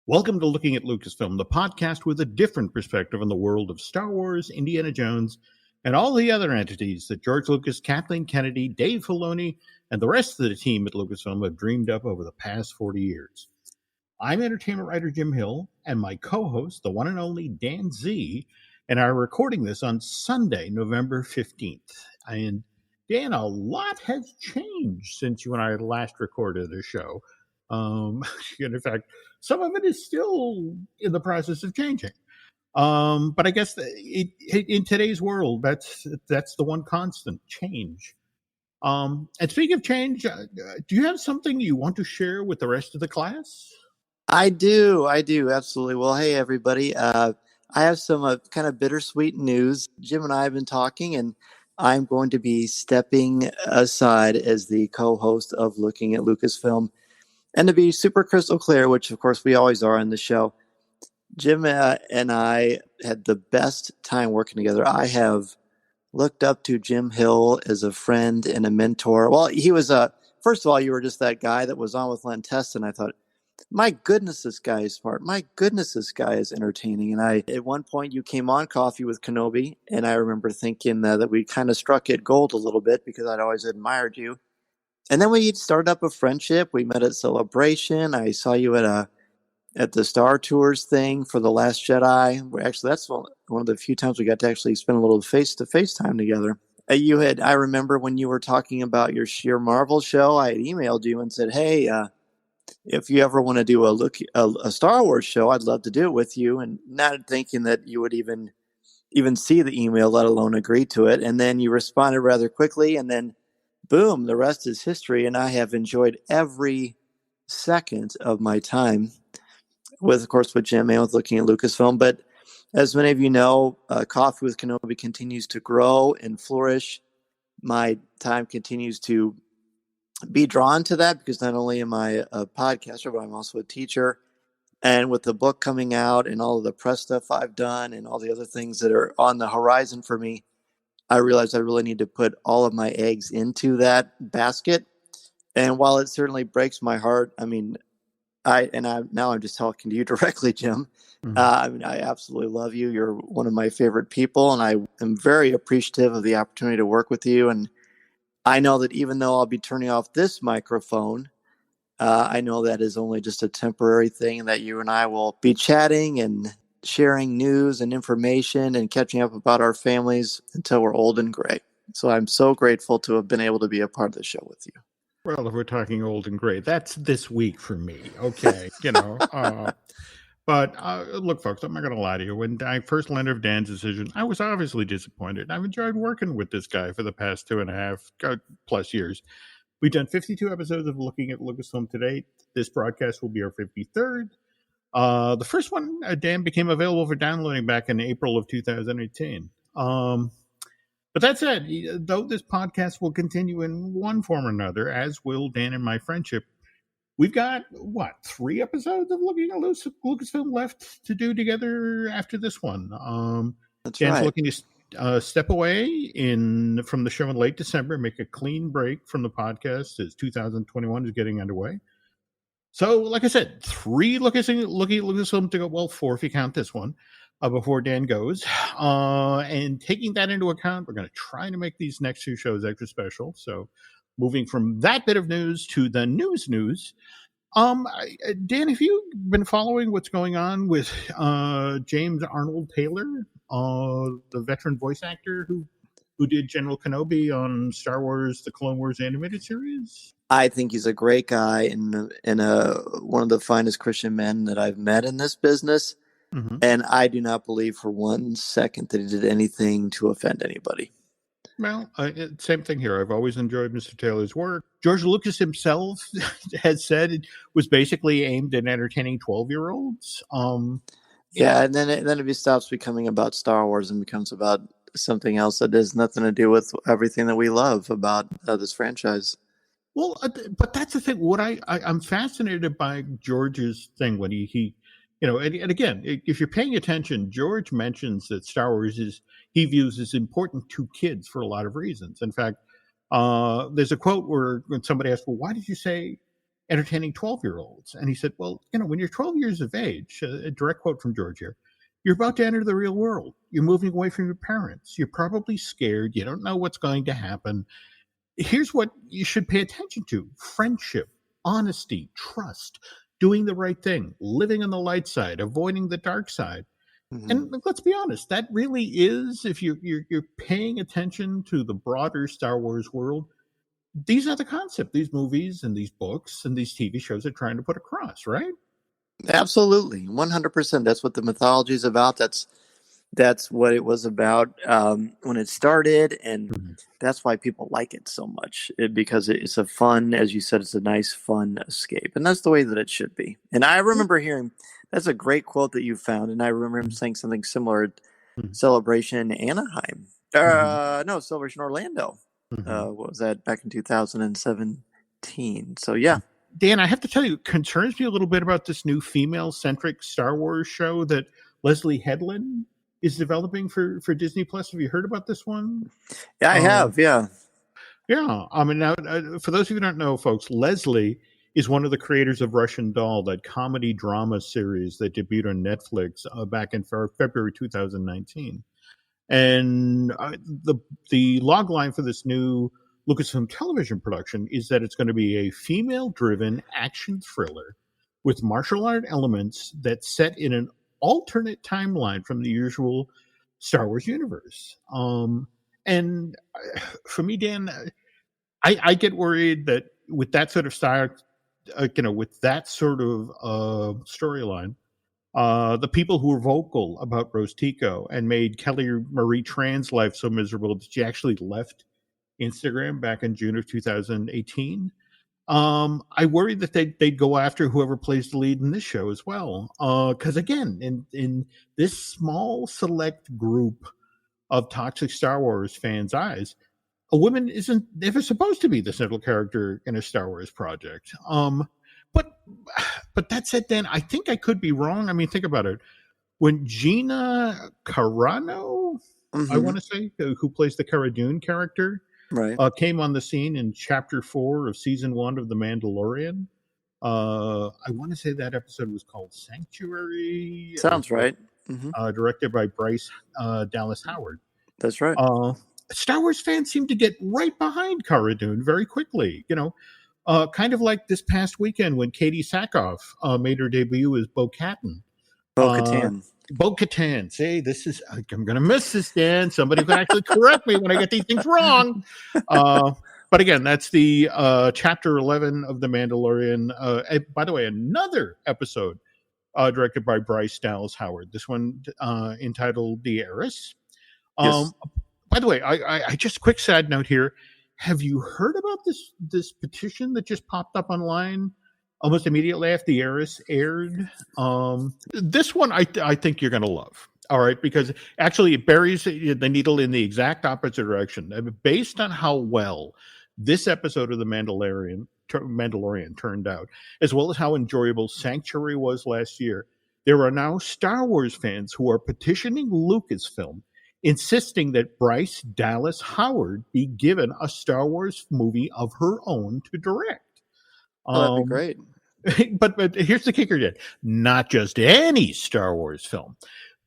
Welcome to Looking at Lucasfilm, the podcast with a different perspective on the world of Star Wars, Indiana Jones, and all the other entities that George Lucas, Kathleen Kennedy, Dave Filoni, and the rest of the team at Lucasfilm have dreamed up over the past 40 years. I'm entertainment writer Jim Hill, and my co-host, the one and only Dan Z, and I'm recording this on Sunday, November 15th. And Dan, a lot has changed since you and I last recorded a show. And in fact, some of it is still in the process of changing. But I guess in today's world, that's the one constant: change. And speaking of change, do you have something you want to share with the rest of the class? I do, absolutely. Well, hey, everybody. I have some kind of bittersweet news. Jim and I have been talking, and I'm going to be stepping aside as the co-host of Looking at Lucasfilm. And to be super crystal clear, which of course we always are on the show, Jim and I had the best time working together. I have looked up to Jim Hill as a friend and a mentor. Well, he was first of all, you were just that guy that was on with Len Test, and I thought, my goodness, this guy is smart. My goodness, this guy is entertaining. And at one point, you came on Coffee with Kenobi, and I remember thinking that we kind of struck it gold a little bit because I'd always admired you. And then we started up a friendship. We met at Celebration. I saw you at the Star Tours thing for The Last Jedi. Actually, that's one of the few times we got to actually spend a little face-to-face time together. I remember when you were talking about your Marvel show, I had emailed you and said, hey, if you ever want to do a Star Wars show, I'd love to do it with you. And not thinking that you would even see the email, let alone agree to it. And then you responded rather quickly, and then boom, the rest is history. And I have enjoyed every second of my time with Jim and with Looking at Lucasfilm. But as many of you know, Coffee with Kenobi continues to grow and flourish. My time continues to be drawn to that because not only am I a podcaster, but I'm also a teacher. And with the book coming out and all of the press stuff I've done and all the other things that are on the horizon for me, I realized I really need to put all of my eggs into that basket. And while it certainly breaks my heart, I mean, now I'm just talking to you directly, Jim. Mm-hmm. I absolutely love you. You're one of my favorite people, and I am very appreciative of the opportunity to work with you. And I know that even though I'll be turning off this microphone, I know that is only just a temporary thing, and that you and I will be chatting and sharing news and information and catching up about our families until we're old and gray. So I'm so grateful to have been able to be a part of the show with you. Well, if we're talking old and gray, that's this week for me. Okay, But look, folks, I'm not going to lie to you. When I first learned of Dan's decision, I was obviously disappointed. I've enjoyed working with this guy for the past 2.5 plus years. We've done 52 episodes of Looking at Lucasfilm to date. This broadcast will be our 53rd. The first one, Dan, became available for downloading back in April of 2018. But that said, though this podcast will continue in one form or another, as will Dan and my friendship, we've got, 3 episodes of Looking at Lucasfilm left to do together after this one. That's Dan's right. looking to step away from the show in late December, make a clean break from the podcast as 2021 is getting underway. So, like I said, 3 looking at Lucasfilm to go, well, 4 if you count this one, before Dan goes. And taking that into account, we're going to try to make these next 2 shows extra special. So, moving from that bit of news to the news. Dan, have you been following what's going on with James Arnold Taylor, the veteran voice actor who did General Kenobi on Star Wars: The Clone Wars animated series? I think he's a great guy and one of the finest Christian men that I've met in this business. Mm-hmm. And I do not believe for one second that he did anything to offend anybody. Well, same thing here. I've always enjoyed Mr. Taylor's work. George Lucas himself has said it was basically aimed at entertaining 12-year-olds. Yeah, and then it stops becoming about Star Wars and becomes about something else that has nothing to do with everything that we love about this franchise. Well, but that's the thing. What I'm fascinated by George's thing when he and again, if you're paying attention, George mentions that Star Wars he views as important to kids for a lot of reasons. In fact, there's a quote when somebody asked, well, why did you say entertaining 12-year-olds. And he said, well, when you're 12 years of age, a direct quote from George here, you're about to enter the real world. You're moving away from your parents. You're probably scared. You don't know what's going to happen. Here's what you should pay attention to: friendship, honesty, trust, doing the right thing, living on the light side, avoiding the dark side. Mm-hmm. And let's be honest, that really is, if you're paying attention to the broader Star Wars world, these are the concept these movies and these books and these TV shows are trying to put across, right? Absolutely, 100%. That's what the mythology is about. That's what it was about when it started, and that's why people like it so much. Because it's a fun, as you said, it's a nice, fun escape, and that's the way that it should be. And I remember hearing, that's a great quote that you found, and I remember him saying something similar at Celebration Anaheim. No, Celebration Orlando. What was that, back in 2017? So yeah. Dan, I have to tell you, it concerns me a little bit about this new female-centric Star Wars show that Leslie Headland is developing for Disney Plus. Have you heard about this one? Yeah, I have. Yeah. Yeah. I mean, now, for those of you who don't know, folks, Leslie is one of the creators of Russian Doll, that comedy drama series that debuted on Netflix back in February 2019. And the log line for this new Lucasfilm television production is that it's going to be a female-driven action thriller with martial art elements that's set in an alternate timeline from the usual Star Wars universe. And for me, Dan, I get worried that with that sort of style, with that sort of storyline, the people who were vocal about Rose Tico and made Kelly Marie Tran's life so miserable that she actually left Instagram back in June of 2018. I worry that they'd go after whoever plays the lead in this show as well. Because again, in this small select group of toxic Star Wars fans' eyes, a woman isn't ever supposed to be the central character in a Star Wars project. But that said, Dan, I think I could be wrong. I mean, think about it. When Gina Carano, I want to say, who plays the Cara Dune character, right, came on the scene in Chapter 4 of Season 1 of The Mandalorian. I want to say that episode was called Sanctuary. Sounds right. Directed by Bryce Dallas Howard. That's right. Star Wars fans seem to get right behind Cara Dune very quickly. Kind of like this past weekend when Katie Sackhoff made her debut as Bo-Katan. Bo-Katan. See, I'm going to miss this, Dan. Somebody can actually correct me when I get these things wrong. But again, that's the Chapter 11 of The Mandalorian. By the way, another episode directed by Bryce Dallas Howard. This one entitled The Heiress. Yes. By the way, I just quick side note here. Have you heard about this petition that just popped up online almost immediately after The Heiress aired? This one I think you're going to love. All right, because actually it buries the needle in the exact opposite direction. Based on how well this episode of The Mandalorian turned out, as well as how enjoyable Sanctuary was last year, there are now Star Wars fans who are petitioning Lucasfilm, insisting that Bryce Dallas Howard be given a Star Wars movie of her own to direct. That'd be great. But here's the kicker, Dad. Not just any Star Wars film.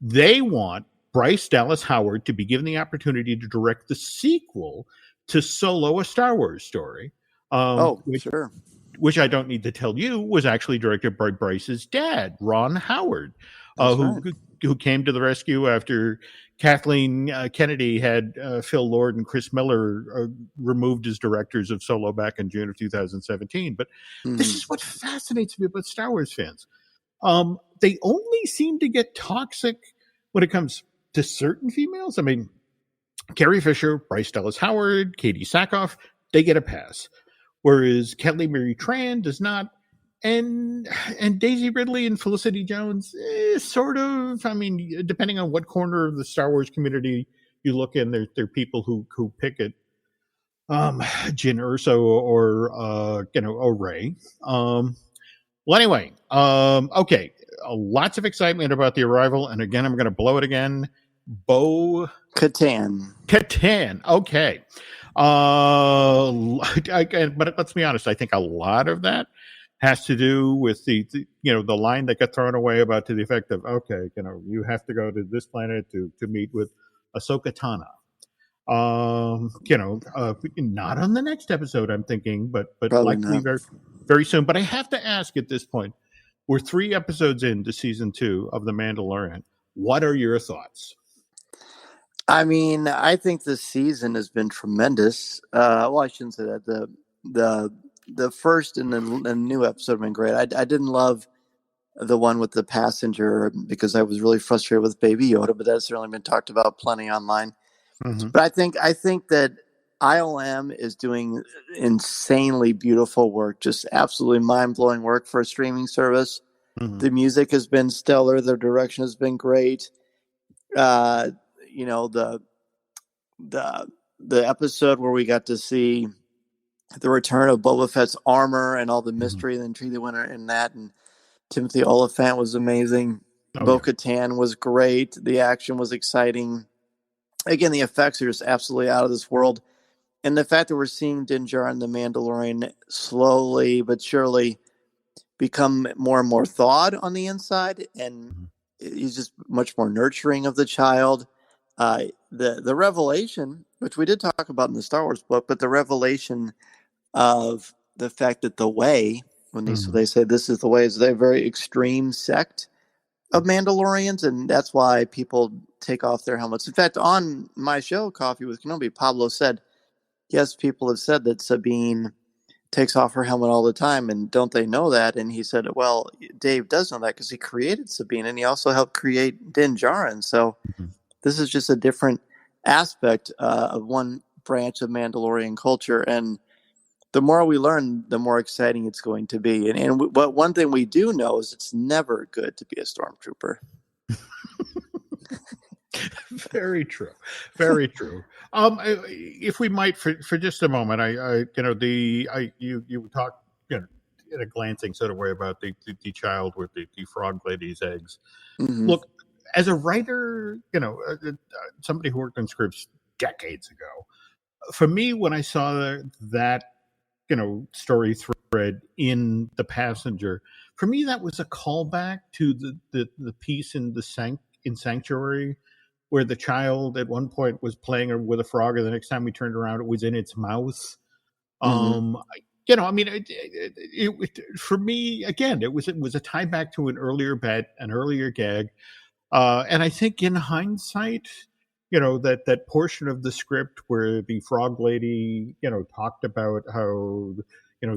They want Bryce Dallas Howard to be given the opportunity to direct the sequel to Solo, a Star Wars story. Sure. Which I don't need to tell you was actually directed by Bryce's dad, Ron Howard, who came to the rescue after Kathleen Kennedy had Phil Lord and Chris Miller removed as directors of Solo back in June of 2017. But this is what fascinates me about Star Wars fans. They only seem to get toxic when it comes to certain females. I mean, Carrie Fisher, Bryce Dallas Howard, Katie Sackhoff, they get a pass. Whereas Kelly Marie Tran does not. And Daisy Ridley and Felicity Jones, sort of. I mean, depending on what corner of the Star Wars community you look in, there are people who pick it. Jyn Erso or Rey. Well, anyway, okay. Lots of excitement about the arrival, and again, I'm going to blow it again. Bo-Katan. Okay. But let's be honest. I think a lot of that has to do with the the line that got thrown away about to the effect of, okay, you have to go to this planet to meet with Ahsoka Tano. Not on the next episode, I'm thinking, but Probably likely not. very, very soon. But I have to ask at this point, we're 3 episodes into season 2 of The Mandalorian. What are your thoughts? I mean, I think this season has been tremendous. Well, I shouldn't say that. The first and the new episode have been great. I didn't love the one with the passenger because I was really frustrated with Baby Yoda, but that's certainly been talked about plenty online. Mm-hmm. But I think that ILM is doing insanely beautiful work, just absolutely mind-blowing work for a streaming service. Mm-hmm. The music has been stellar. The direction has been great. The episode where we got to see the return of Boba Fett's armor and all the mystery and intrigue that went in that, and Timothy Oliphant was amazing. Bo-Katan was great. The action was exciting. Again, the effects are just absolutely out of this world. And the fact that we're seeing Din Djarin, the Mandalorian, slowly but surely become more and more thawed on the inside, and he's just much more nurturing of the child. The revelation, which we did talk about in the Star Wars book, but the revelation of the fact that the Way, when they say this is the Way, is a very extreme sect of Mandalorians, and that's why people take off their helmets. In fact, on my show, Coffee with Kenobi, Pablo said, yes, people have said that Sabine takes off her helmet all the time, and don't they know that? And he said, well, Dave does know that because he created Sabine, and he also helped create Din Djarin. So this is just a different aspect of one branch of Mandalorian culture, and the more we learn, the more exciting it's going to be. But one thing we do know is it's never good to be a stormtrooper. Very true. Very true. If we might, for just a moment, you talked, in a glancing sort of way about the child with the frog lady's eggs. Mm-hmm. Look, as a writer, somebody who worked on scripts decades ago, for me, when I saw that, story thread in The Passenger, for me, that was a callback to the piece in Sanctuary, where the child at one point was playing with a frog, and the next time we turned around, it was in its mouth. For me, again, it was a tie back to an earlier gag, and I think in hindsight, that portion of the script where the frog lady, talked about how,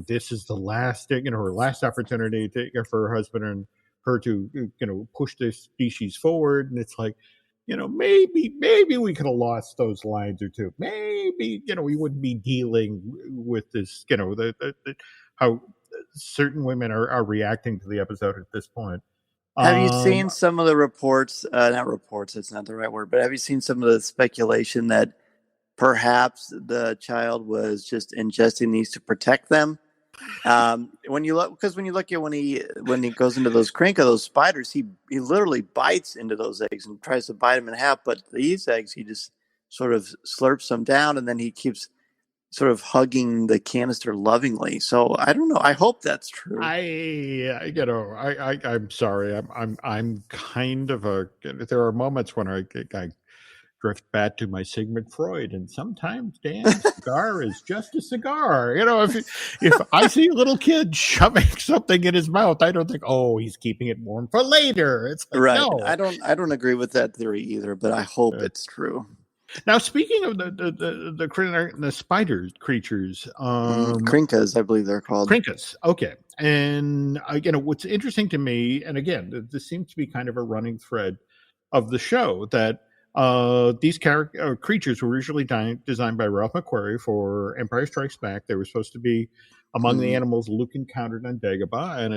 this is the last, her last opportunity for her husband and her to, push this species forward, and it's like, maybe we could have lost those lines or two. Maybe, we wouldn't be dealing with this, how certain women are reacting to the episode at this point. Have you seen some of the reports? Not reports, that's not the right word, but have you seen some of the speculation that perhaps the child was just ingesting these to protect them? When you look at when he goes into those Krinka, those spiders, he literally bites into those eggs and tries to bite them in half. But these eggs, he just sort of slurps them down, and then he keeps sort of hugging the canister lovingly. So I don't know. I hope that's true. I'm sorry. I'm kind of there are moments when I drift back to my Sigmund Freud, and sometimes, Dan, a cigar is just a cigar. If I see a little kid shoving something in his mouth, I don't think, oh, he's keeping it warm for later. It's like, right. No. I don't agree with that theory either, but I hope it's true. Now, speaking of the spider creatures, Krinkas, I believe they're called. Krinkas, okay. And what's interesting to me, and again, this seems to be kind of a running thread of the show, that these creatures were originally designed by Ralph McQuarrie for Empire Strikes Back. They were supposed to be among the animals Luke encountered on Dagobah. And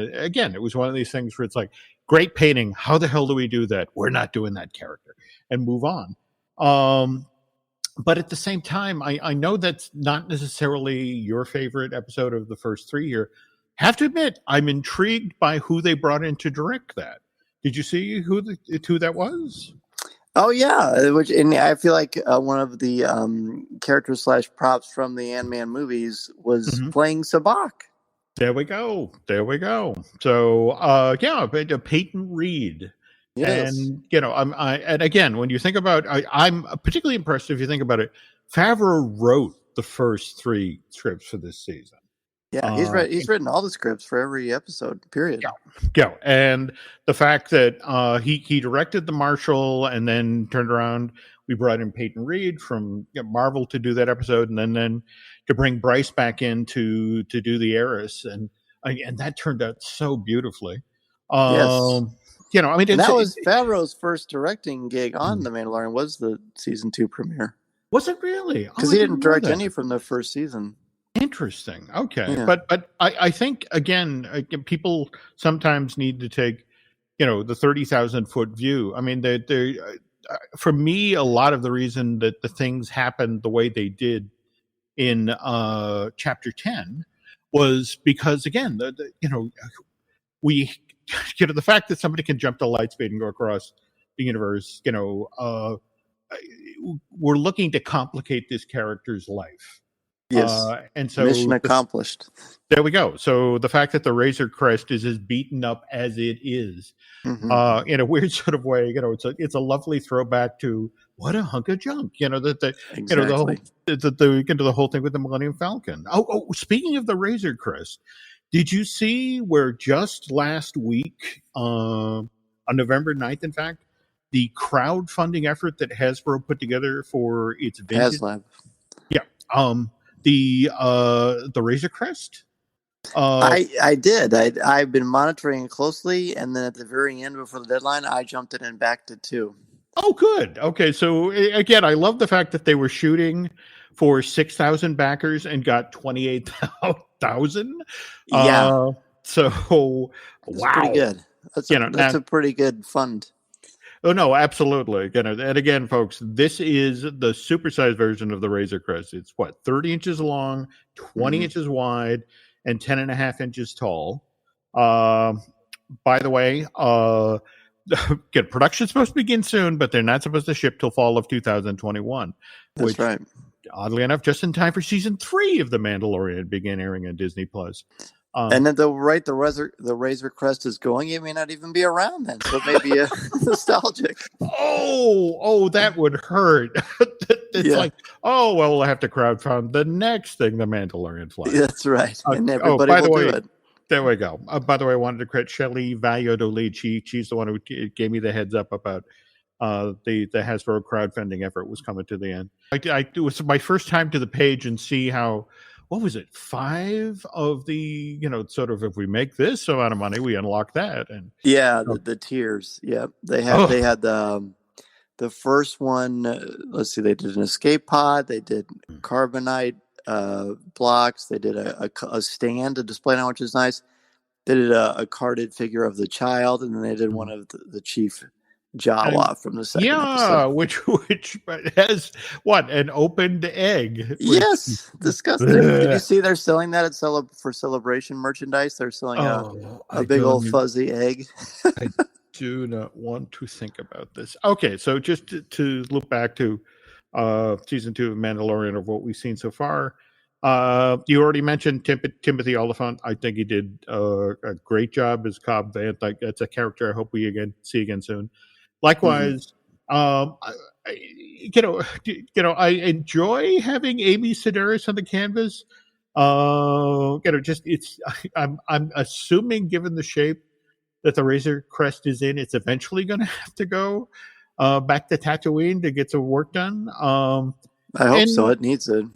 it was one of these things where it's like, great painting. How the hell do we do that? We're not doing that character, and move on. But at the same time, I know that's not necessarily your favorite episode of the first 3 here. Have to admit, I'm intrigued by who they brought in to direct that. Did you see who that was? Oh yeah, and I feel like one of the characters / props from the Ant-Man movies was playing Sabak. There we go. There we go. So, but Peyton Reed. Yes. And and again, when you think about, I'm particularly impressed if you think about it. Favreau wrote the first 3 scripts for this season. Yeah, he's written all the scripts for every episode, period. And the fact that he directed The Marshal and then turned around, we brought in Peyton Reed from Marvel to do that episode, and then to bring Bryce back in to do The Heiress, and that turned out so beautifully. Yes. I mean, And that was Favreau's first directing gig on The Mandalorian, was the season 2 premiere. Was it really? Because he didn't direct any from the first season. Interesting. Okay, Yeah. but I think again, people sometimes need to take the 30,000-foot view. I mean, they for me, a lot of the reason that the things happened the way they did in chapter 10 was because, again, we the fact that somebody can jump to light speed and go across the universe, we're looking to complicate this character's life. Yes. And so mission accomplished. There we go. So the fact that the Razor Crest is as beaten up as it is, in a weird sort of way, it's a lovely throwback to what a hunk of junk. Exactly. The whole thing with the Millennium Falcon. Oh, speaking of the Razor Crest, did you see where just last week, on November 9th, in fact, the crowdfunding effort that Hasbro put together for its vintage HasLab. the Razor Crest? I did. I've been monitoring it closely, and then at the very end before the deadline, I jumped in and backed it too. Oh, good. Okay, so again, I love the fact that they were shooting for 6,000 backers and got 28,000. Yeah. So That's wow, pretty good. That's a pretty good fund. Oh no, absolutely. And again, folks, this is the supersized version of the Razor Crest. It's 30 inches long, 20 inches wide, and 10 and a half inches tall. By the way, production's supposed to begin soon, but they're not supposed to ship till fall of 2021. That's right. Oddly enough, just in time for season 3 of The Mandalorian began airing on Disney Plus. And then the Razor Crest is going, it may not even be around then, so it may be nostalgic. Oh, that would hurt. It's like, we'll have to crowdfund the next thing, The Mandalorian flies. That's right, and everybody will do it. There we go. By the way, I wanted to credit Shelley Valladolid. She's the one who gave me the heads up about the Hasbro crowdfunding effort was coming to the end. It was my first time to the page and see how. What was it? 5 of the, sort of, if we make this amount of money, we unlock that. And the tiers. Yeah, they had the first one. Let's see, they did an escape pod. They did carbonite blocks. They did a stand, a display now, which is nice. They did a carded figure of the child, and then they did one of the chief Jawa from the second episode. which has an opened egg. Yes, disgusting. Did you see they're selling that for celebration merchandise? They're selling a big old fuzzy egg. I do not want to think about this. Okay, so just to look back to season 2 of Mandalorian of what we've seen so far. You already mentioned Timothy Oliphant. I think he did a great job as Cobb Vanth. That's a character I hope we see again soon. Likewise, I enjoy having Amy Sedaris on the canvas. I'm assuming, given the shape that the Razor Crest is in, it's eventually going to have to go back to Tatooine to get some work done. I hope so. It needs it.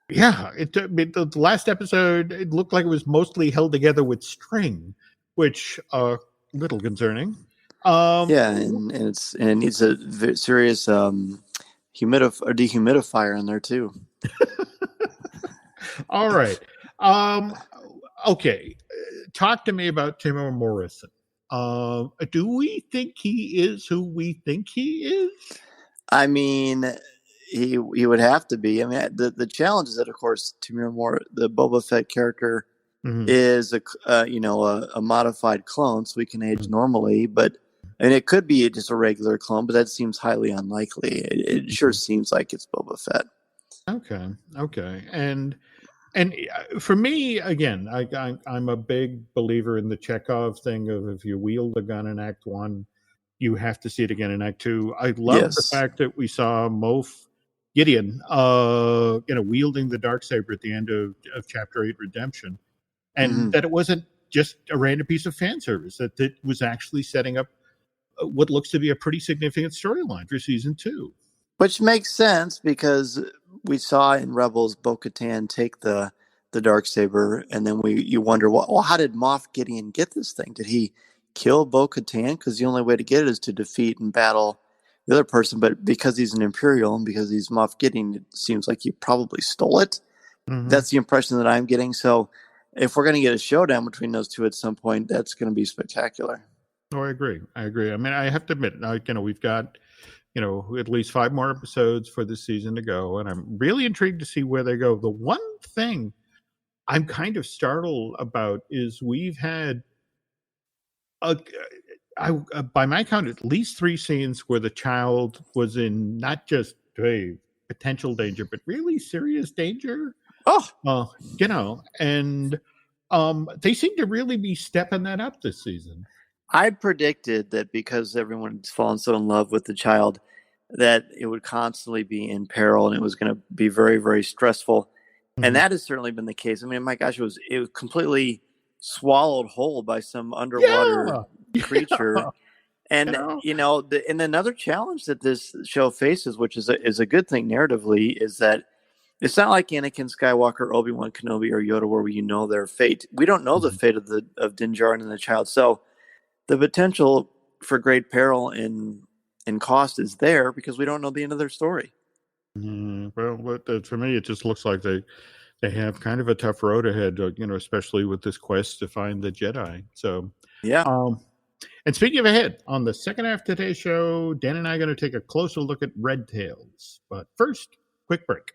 Yeah, the last episode, it looked like it was mostly held together with string, which little concerning. And it needs a serious dehumidifier in there too. All right. Okay. Talk to me about Timur Morrison. Do we think he is who we think he is? I mean, he would have to be. I mean, the challenge is that, of course, Timur the Boba Fett character is a modified clone, so we can age normally, but. And it could be just a regular clone, but that seems highly unlikely. It sure seems like it's Boba Fett. Okay. And And for me, again, I'm a big believer in the Chekhov thing of if you wield a gun in Act 1, you have to see it again in Act 2. I love the Yes. fact that we saw Moff Gideon, wielding the Darksaber at the end of Chapter 8 Redemption, and that it wasn't just a random piece of fan service, that it was actually setting up what looks to be a pretty significant storyline for Season 2. Which makes sense because we saw in Rebels Bo-Katan take the Darksaber, and then you wonder, well, how did Moff Gideon get this thing? Did he kill Bo-Katan? Because the only way to get it is to defeat and battle the other person. But because he's an Imperial and because he's Moff Gideon, it seems like he probably stole it. That's the impression that I'm getting. So if we're going to get a showdown between those two at some point, that's going to be spectacular. Oh, I agree. I mean, I have to admit, we've got at least 5 more episodes for this season to go, and I'm really intrigued to see where they go. The one thing I'm kind of startled about is we've had, by my count, at least 3 scenes where the child was in not just potential danger, but really serious danger. And they seem to really be stepping that up this season. I predicted that because everyone's fallen so in love with the child, that it would constantly be in peril and it was going to be very, very stressful. And that has certainly been the case. I mean, my gosh, it was completely swallowed whole by some underwater creature. And, and another challenge that this show faces, which is a good thing narratively, is that it's not like Anakin Skywalker, Obi-Wan Kenobi, or Yoda, where their fate. We don't know the fate of Din Djarin and the child. So the potential for great peril and cost is there because we don't know the end of their story. Well, for me, it just looks like they have kind of a tough road ahead, especially with this quest to find the Jedi. So, yeah. And speaking of ahead, on the second half of today's show, Dan and I are going to take a closer look at Red Tails. But first, quick break.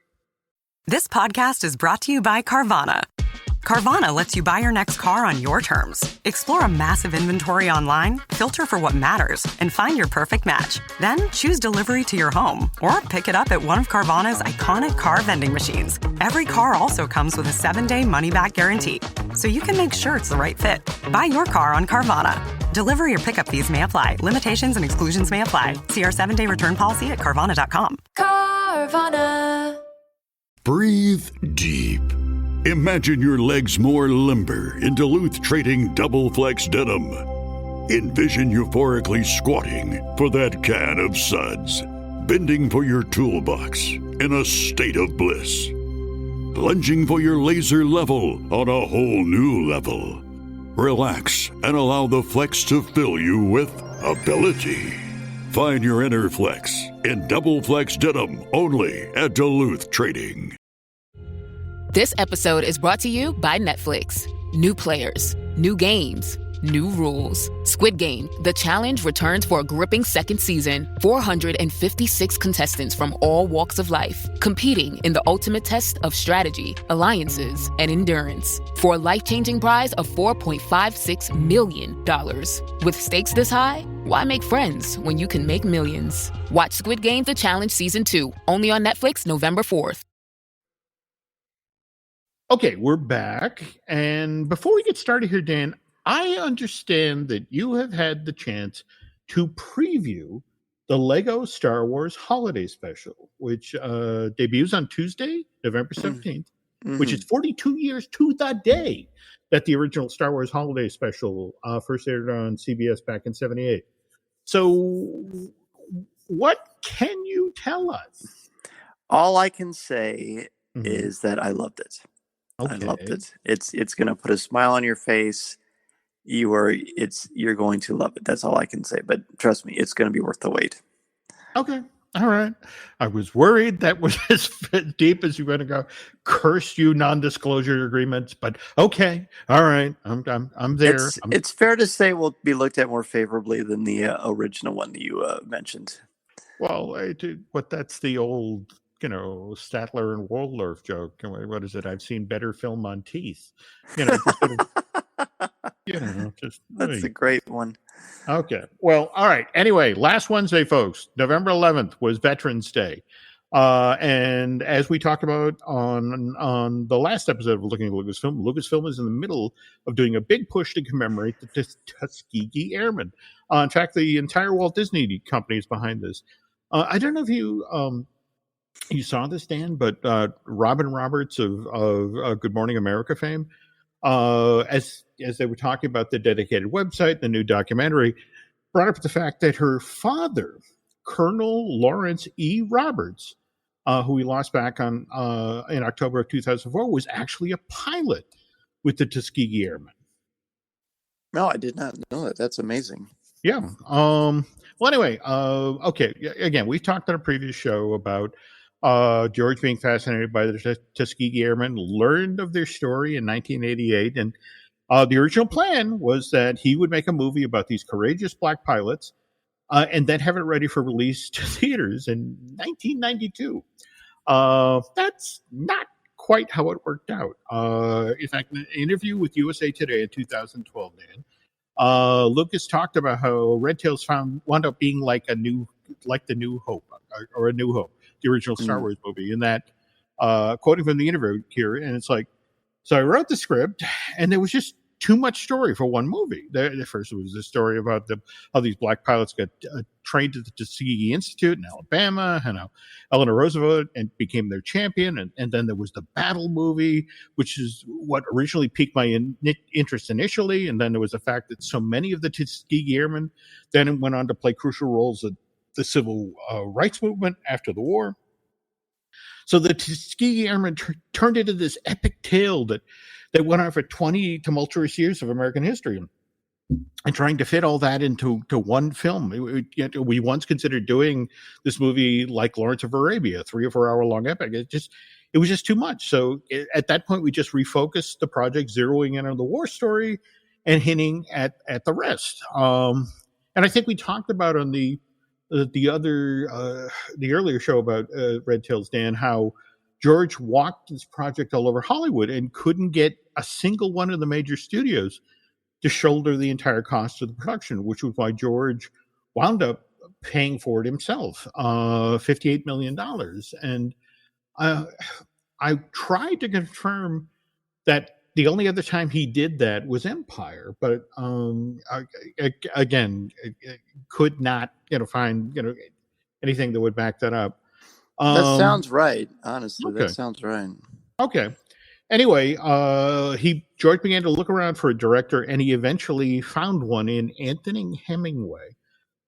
This podcast is brought to you by Carvana. Carvana lets you buy your next car on your terms. Explore a massive inventory online, filter for what matters, and find your perfect match. Then choose delivery to your home or pick it up at one of Carvana's iconic car vending machines. Every car also comes with a 7-day money-back guarantee, so you can make sure it's the right fit. Buy your car on Carvana. Delivery or pickup fees may apply. Limitations and exclusions may apply. See our 7-day return policy at Carvana.com. Carvana. Breathe deep. Imagine your legs more limber in Duluth Trading Double Flex Denim. Envision euphorically squatting for that can of suds, bending for your toolbox in a state of bliss, lunging for your laser level on a whole new level. Relax and allow the flex to fill you with ability. Find your inner flex in Double Flex Denim only at Duluth Trading. This episode is brought to you by Netflix. New players, new games, new rules. Squid Game, The Challenge returns for a gripping second season. 456 contestants from all walks of life, competing in the ultimate test of strategy, alliances, and endurance. For a life-changing prize of $4.56 million. With stakes this high, why make friends when you can make millions? Watch Squid Game, The Challenge Season 2, only on Netflix November 4th. Okay, we're back. And before we get started here, Dan, I understand that you have had the chance to preview the Lego Star Wars Holiday Special, which debuts on Tuesday, November 17th, which is 42 years to the day that the original Star Wars Holiday Special first aired on CBS back in 78. So what can you tell us? All I can say is that I loved it. Okay. I loved it. It's going to put a smile on your face. You're going to love it. That's all I can say. But trust me, it's going to be worth the wait. Okay. All right. I was worried that was as deep as you were going to go. Curse you, non-disclosure agreements. But okay. All right. I'm there. It's fair to say we'll be looked at more favorably than the original one that you mentioned. Well, that's the old, Statler and Waldorf joke. What is it? I've seen better film on teeth. That's a great one. Okay. Well, all right. Anyway, last Wednesday, folks, November 11th was Veterans Day. And as we talked about on the last episode of Looking at Lucasfilm is in the middle of doing a big push to commemorate the Tuskegee Airmen. In fact, the entire Walt Disney Company is behind this. I don't know if you saw this, Dan, but Robin Roberts of Good Morning America fame, as they were talking about the dedicated website, the new documentary, brought up the fact that her father, Colonel Lawrence E. Roberts, who we lost back on in October of 2004, was actually a pilot with the Tuskegee Airmen. No, I did not know that. That's amazing. Yeah. Well, anyway, okay. Again, we talked on a previous show about George being fascinated by the Tuskegee Airmen, learned of their story in 1988, and the original plan was that he would make a movie about these courageous black pilots and then have it ready for release to theaters in 1992. That's not quite how it worked out. In fact, in an interview with USA Today in 2012, Dan, Lucas talked about how Red Tails wound up being like the New Hope, or A New Hope, the original Star Wars movie. In that, quoting from the interview here, and it's like, so I wrote the script, and there was just too much story for one movie. The first was the story about how these black pilots got trained at the Tuskegee Institute in Alabama, and how Eleanor Roosevelt became their champion. And then there was the battle movie, which is what originally piqued my interest initially. And then there was the fact that so many of the Tuskegee Airmen then went on to play crucial roles in the civil rights movement after the war. So the Tuskegee Airmen turned into this epic tale that went on for 20 tumultuous years of American history, and trying to fit all that into one film. We once considered doing this movie like Lawrence of Arabia, 3 or 4 hour long epic. It was just too much. So at that point, we just refocused the project, zeroing in on the war story and hinting at the rest. And I think we talked about on the earlier show about Red Tails, Dan, how George walked this project all over Hollywood and couldn't get a single one of the major studios to shoulder the entire cost of the production, which was why George wound up paying for it himself, $58 million. And I tried to confirm that the only other time he did that was Empire, but again, could not find anything that would back that up. That sounds right. Honestly, okay. That sounds right. Okay. Anyway, George began to look around for a director, and he eventually found one in Anthony Hemingway,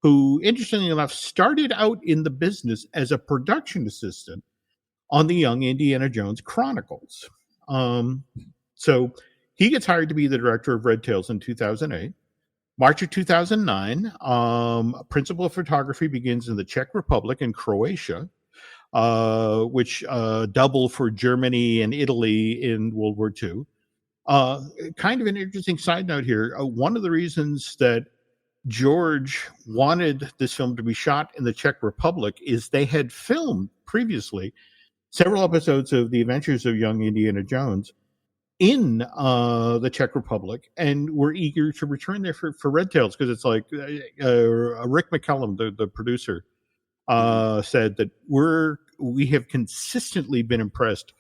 who, interestingly enough, started out in the business as a production assistant on the Young Indiana Jones Chronicles. So he gets hired to be the director of Red Tails in 2008. March of 2009, principal of photography begins in the Czech Republic and Croatia, which double for Germany and Italy in World War II. Kind of an interesting side note here. One of the reasons that George wanted this film to be shot in the Czech Republic is they had filmed previously several episodes of The Adventures of Young Indiana Jones in the Czech Republic, and were eager to return there for Red Tails, because it's like Rick McCallum, the producer, said that we have consistently been impressed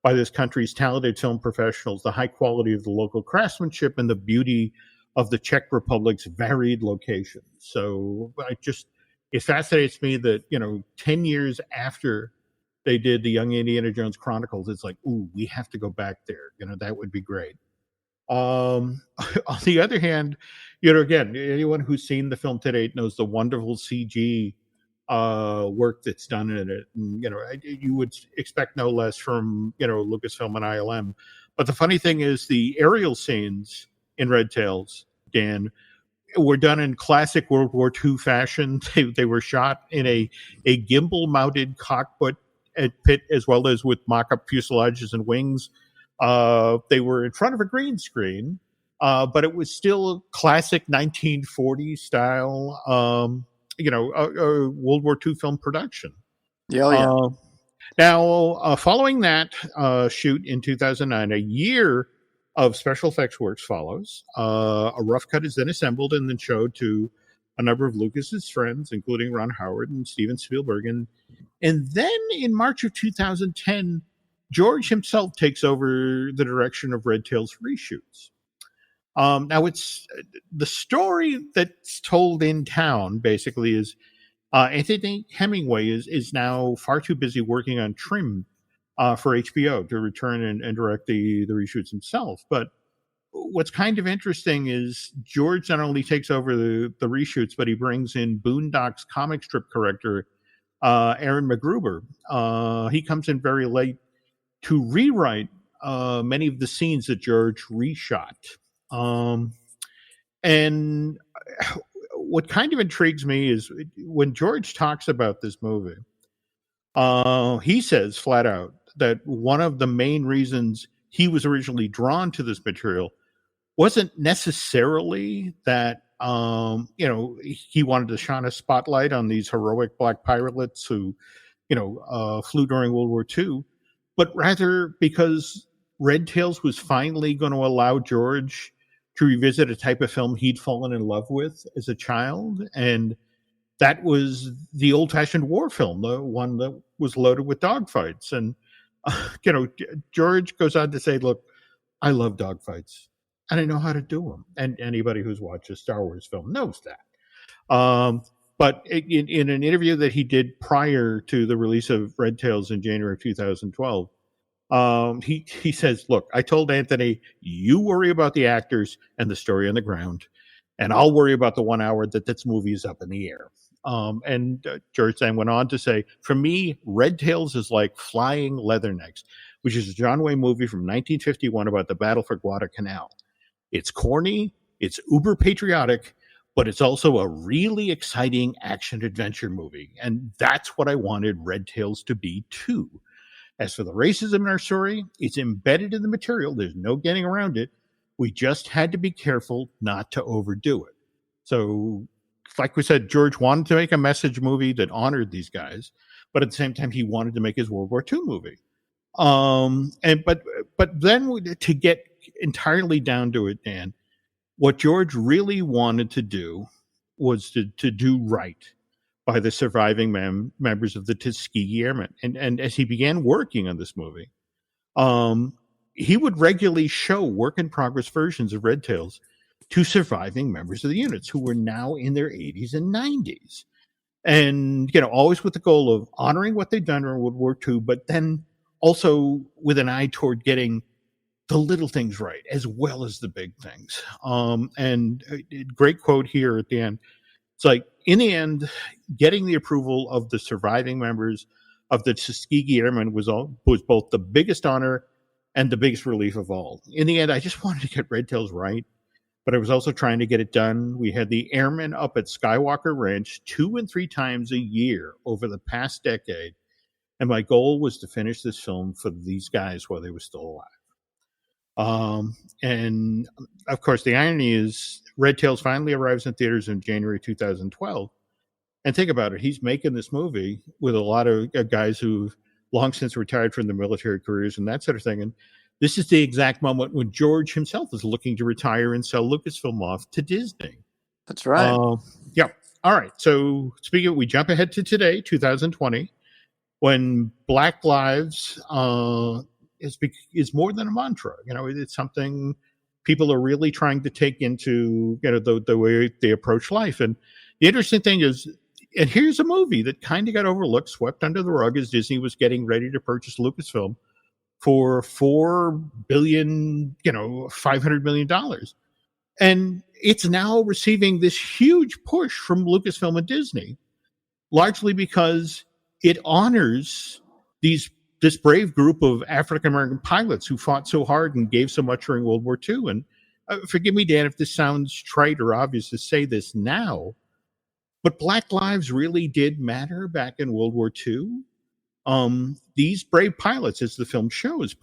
by this country's talented film professionals, the high quality of the local craftsmanship, and the beauty of the Czech Republic's varied locations. So it fascinates me that 10 years after they did the Young Indiana Jones Chronicles, it's like, ooh, we have to go back there. That would be great. On the other hand, again, anyone who's seen the film to date knows the wonderful CG work that's done in it. And, you would expect no less from, Lucasfilm and ILM. But the funny thing is, the aerial scenes in Red Tails, Dan, were done in classic World War II fashion. They were shot in a gimbal-mounted cockpit pit, as well as with mock-up fuselages and wings. They were in front of a green screen, but it was still classic 1940s style, World War II film production. Yeah. Now, following that shoot in 2009, a year of special effects works follows. A rough cut is then assembled and then showed to a number of Lucas's friends, including Ron Howard and Steven Spielberg. And then in March of 2010, George himself takes over the direction of Red Tail's reshoots. Now, it's the story that's told in town basically is Anthony Hemingway is now far too busy working on Trim for HBO to return and direct the reshoots himself. But what's kind of interesting is George not only takes over the reshoots, but he brings in Boondocks comic strip corrector Aaron McGruber. He comes in very late to rewrite many of the scenes that George reshot. And what kind of intrigues me is when George talks about this movie, he says flat out that one of the main reasons he was originally drawn to this material wasn't necessarily that he wanted to shine a spotlight on these heroic black pilots who flew during World War II, but rather because Red Tails was finally going to allow George to revisit a type of film he'd fallen in love with as a child, and that was the old-fashioned war film, the one that was loaded with dogfights. And George goes on to say, "Look, I love dogfights, and I know how to do them." And anybody who's watched a Star Wars film knows that. But in an interview that he did prior to the release of Red Tails in January of 2012, he says, "Look, I told Anthony, you worry about the actors and the story on the ground, and I'll worry about the 1 hour that this movie is up in the air." George then went on to say, "For me, Red Tails is like Flying Leathernecks, which is a John Wayne movie from 1951 about the battle for Guadalcanal. It's corny, it's uber patriotic, but it's also a really exciting action-adventure movie. And that's what I wanted Red Tails to be, too. As for the racism in our story, it's embedded in the material. There's no getting around it. We just had to be careful not to overdo it." So, like we said, George wanted to make a message movie that honored these guys, but at the same time, he wanted to make his World War II movie. But then to get entirely down to it, Dan, what George really wanted to do was to do right by the surviving members of the Tuskegee Airmen. And as he began working on this movie, he would regularly show work-in-progress versions of Red Tails to surviving members of the units who were now in their 80s and 90s. And, always with the goal of honoring what they'd done during World War II, but then also with an eye toward getting the little things right as well as the big things. And a great quote here at the end. It's like, in the end, getting the approval of the surviving members of the Tuskegee Airmen was both the biggest honor and the biggest relief of all. In the end, I just wanted to get Red Tails right, but I was also trying to get it done. We had the airmen up at Skywalker Ranch 2 and 3 times a year over the past decade, and my goal was to finish this film for these guys while they were still alive. And of course, the irony is Red Tails finally arrives in theaters in January 2012. And think about it. He's making this movie with a lot of guys who've long since retired from their military careers and that sort of thing. And this is the exact moment when George himself is looking to retire and sell Lucasfilm off to Disney. That's right. Yeah. All right. So speaking of, we jump ahead to today, 2020, when Black Lives is more than a mantra. It's something people are really trying to take into the way they approach life. And the interesting thing is, and here's a movie that kind of got overlooked, swept under the rug as Disney was getting ready to purchase Lucasfilm for $4 billion, $500 million. And it's now receiving this huge push from Lucasfilm and Disney, largely because it honors this brave group of African-American pilots who fought so hard and gave so much during World War II. And forgive me, Dan, if this sounds trite or obvious to say this now, but Black lives really did matter back in World War II. These brave pilots, as the film shows,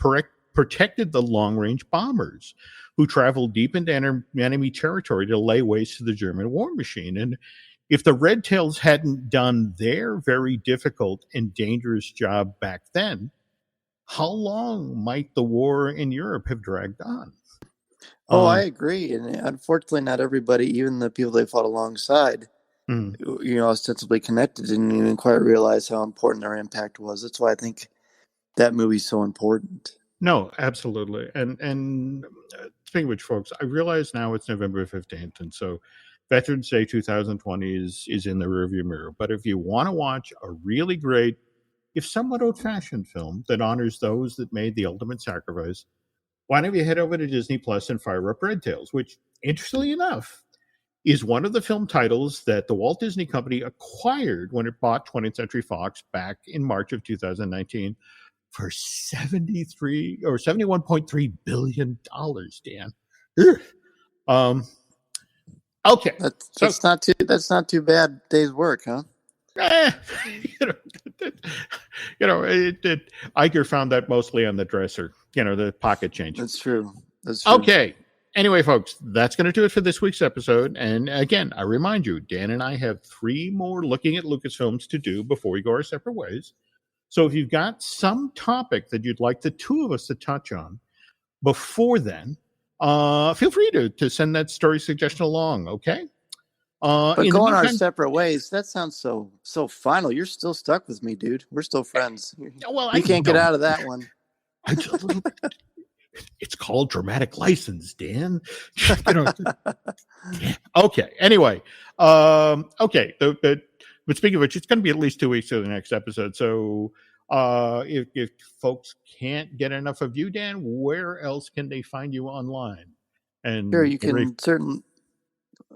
protected the long-range bombers who traveled deep into enemy territory to lay waste to the German war machine. And if the Red Tails hadn't done their very difficult and dangerous job back then, how long might the war in Europe have dragged on? I agree. And unfortunately, not everybody, even the people they fought alongside, ostensibly connected, didn't even quite realize how important their impact was. That's why I think that movie's so important. No, absolutely. And speaking of which, folks, I realize now it's November 15th, and so Veterans Day 2020 is in the rearview mirror. But if you want to watch a really great, if somewhat old-fashioned film that honors those that made the ultimate sacrifice, why don't you head over to Disney Plus and fire up Red Tails, which, interestingly enough, is one of the film titles that the Walt Disney Company acquired when it bought 20th Century Fox back in March of 2019 for $71.3 billion, Dan. Okay. That's not too bad day's work, huh? Iger found that mostly on the dresser, the pocket change. That's true. Okay. Anyway, folks, that's going to do it for this week's episode. And again, I remind you, Dan and I have 3 more looking at Lucasfilms to do before we go our separate ways. So if you've got some topic that you'd like the 2 of us to touch on before then, feel free to send that story suggestion along, okay? But going our separate ways, that sounds so final. You're still stuck with me, dude. We're still friends. Well, you can't get out of that one. It's called dramatic license, Dan. Okay. Anyway, okay. But speaking of which, it's going to be at least 2 weeks to the next episode. So if folks can't get enough of you, Dan, where else can they find you online? And sure, you can certainly.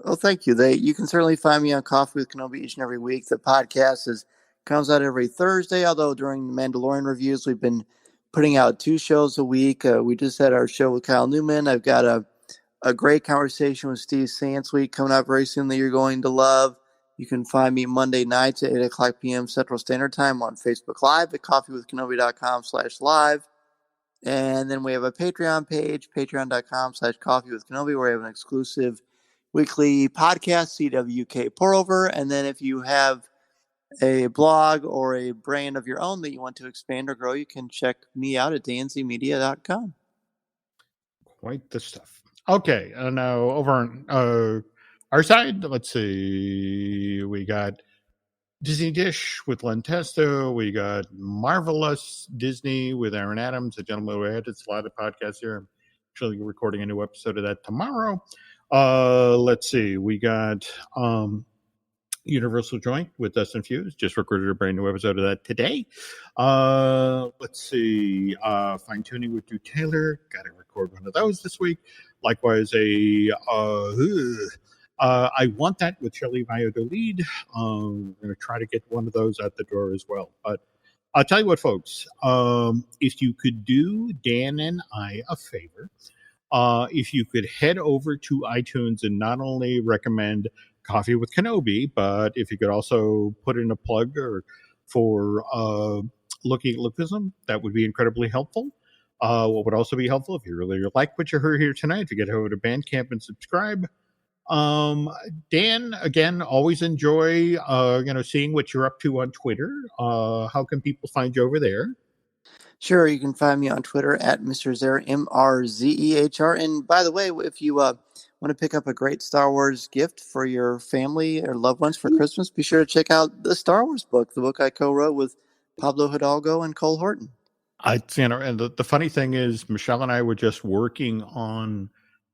Well, thank you. You can certainly find me on Coffee with Kenobi each and every week. The podcast comes out every Thursday, although during the Mandalorian reviews, we've been putting out 2 shows a week. We just had our show with Kyle Newman. I've got a great conversation with Steve Sansweet coming out very soon that you're going to love. You can find me Monday nights at 8 o'clock p.m. Central Standard Time on Facebook Live at coffeewithkenobi.com/live. And then we have a Patreon page, patreon.com/coffeewithkenobi, where we have an exclusive weekly podcast, CWK Pour Over. And then if you have a blog or a brand of your own that you want to expand or grow, you can check me out at danzmedia.com. Quite the stuff. Okay, now over on our side, let's see. We got Disney Dish with Len Testo. We got Marvelous Disney with Aaron Adams, a gentleman who had a lot of podcasts here. I'm actually recording a new episode of that tomorrow. Let's see. We got Universal Joint with Dustin Fuse. Just recorded a brand new episode of that today. Let's see. Fine Tuning with Drew Taylor. Got to record one of those this week. Likewise, I Want That with Shelley Valladolid. I'm going to try to get one of those out the door as well. But I'll tell you what, folks. If you could do Dan and I a favor, if you could head over to iTunes and not only recommend Coffee with Kenobi, but if you could also put in a plug for looking at Lucasfilm, that would be incredibly helpful. What would also be helpful, if you really like what you heard here tonight, to get over to Bandcamp and subscribe. Dan, again, always enjoy seeing what you're up to on Twitter. How can people find you over there? Sure, you can find me on Twitter at Mr. Zehr, MRZEHR. And by the way, if you want to pick up a great Star Wars gift for your family or loved ones for Christmas, be sure to check out the Star Wars book, the book I co-wrote with Pablo Hidalgo and Cole Horton. And the funny thing is, Michelle and I were just working on,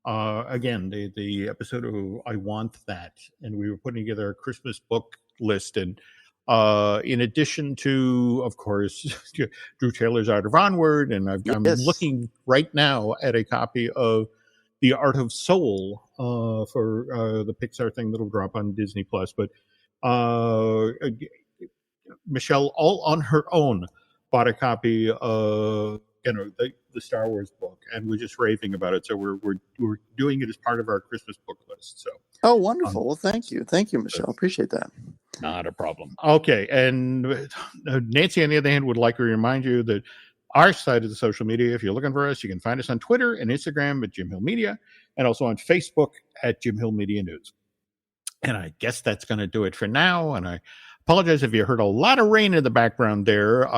again, the episode of I Want That, and we were putting together a Christmas book list. And in addition to, of course, Drew Taylor's Art of Onward, and I'm looking right now at a copy of The Art of Soul for the Pixar thing that'll drop on Disney Plus. But Michelle, all on her own, bought a copy of the Star Wars book, and we're just raving about it. So we're doing it as part of our Christmas book list. So wonderful. Well, thank you, Michelle. Appreciate that. Not a problem. Okay, and Nancy, on the other hand, would like to remind you that our side of the social media, if you're looking for us, you can find us on Twitter and Instagram at Jim Hill Media, and also on Facebook at Jim Hill Media News. And I guess that's going to do it for now. And I apologize if you heard a lot of rain in the background there.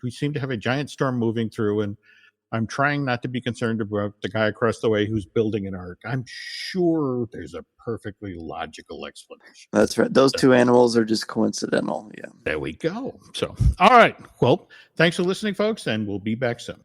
We seem to have a giant storm moving through, and I'm trying not to be concerned about the guy across the way who's building an ark. I'm sure there's a perfectly logical explanation. That's right. Those two animals are just coincidental. Yeah. There we go. So, all right. Well, thanks for listening, folks, and we'll be back soon.